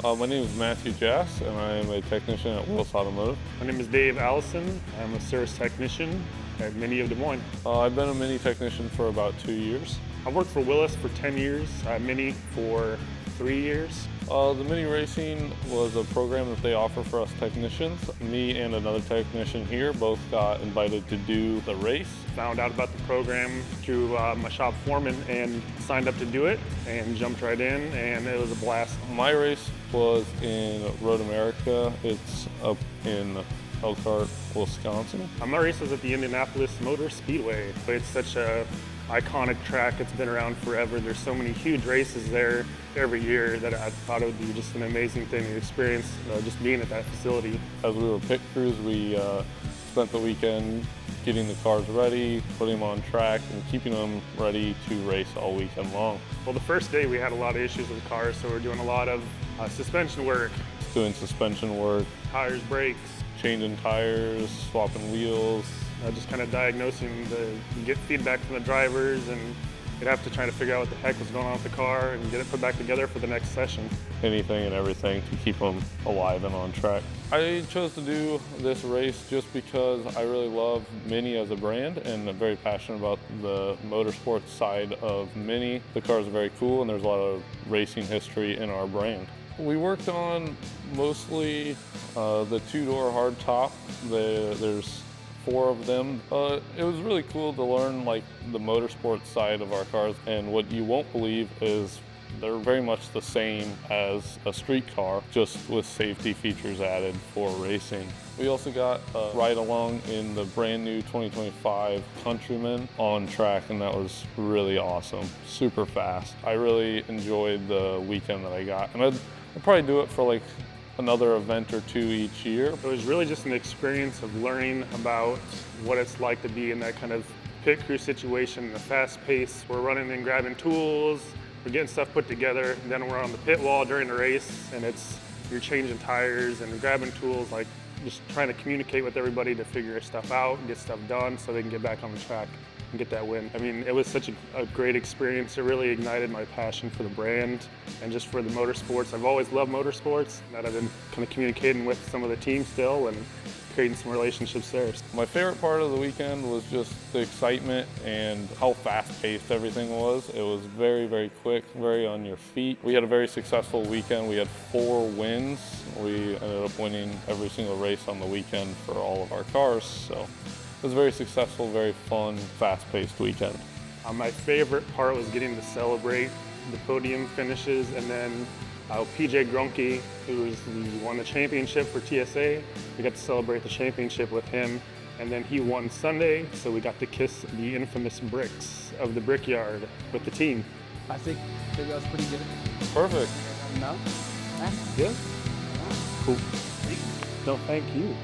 My name is Matthew Jass, and I am a technician at Willis Automotive. My name is Allison. I'm a service technician at Mini of Des Moines. I've been a Mini technician for about 2 years. I've worked for Willis for 10 years, Mini for 3 years. The Mini Racing was a program that they offer for us technicians. Me and another technician here both got invited to do the race. Found out about the program through my shop foreman and signed up to do it and jumped right in, and it was a blast. My race was in Road America. It's up in Elkhart, Wisconsin. My race was at the Indianapolis Motor Speedway. It's such a iconic track. It's been around forever. There's so many huge races there every year that I thought it would be just an amazing thing to experience, just being at that facility. As we were pit crews, we spent the weekend getting the cars ready, putting them on track, and keeping them ready to race all weekend long. Well, the first day we had a lot of issues with the cars, so we're doing a lot of suspension work. Doing suspension work, Tires, brakes, changing tires, swapping wheels. Just kind of diagnosing you get feedback from the drivers, and you'd have to try to figure out what the heck was going on with the car and get it put back together for the next session. Anything and everything to keep them alive and on track. I chose to do this race just because I really love Mini as a brand, and I'm very passionate about the motorsports side of Mini. The cars are very cool, and there's a lot of racing history in our brand. We worked on mostly the two-door hardtop. There's 4 of them. It was really cool to learn like the motorsports side of our cars, and what you won't believe is they're very much the same as a street car, just with safety features added for racing. We also got a ride along in the brand new 2025 Countryman on track, and that was really awesome. Super fast. I really enjoyed the weekend that I got, and I'd probably do it for like another event or 2 each year. It was really just an experience of learning about what it's like to be in that kind of pit crew situation, the fast pace. We're running and grabbing tools, we're getting stuff put together, and then we're on the pit wall during the race, and you're changing tires and grabbing tools, like just trying to communicate with everybody to figure stuff out and get stuff done so they can get back on the track and get that win. I mean, it was such a great experience. It really ignited my passion for the brand and just for the motorsports. I've always loved motorsports, that I've been kind of communicating with some of the teams still and creating some relationships there. My favorite part of the weekend was just the excitement and how fast-paced everything was. It was very, very quick, very on your feet. We had a very successful weekend. We had 4 wins. We ended up winning every single race on the weekend for all of our cars. So it was a very successful, very fun, fast-paced weekend. My favorite part was getting to celebrate the podium finishes, and then PJ Gronke, who won the championship for TSA, we got to celebrate the championship with him, and then he won Sunday, so we got to kiss the infamous bricks of the Brickyard with the team. I think that was pretty good. Perfect. No? Yeah. Cool. No, thank you.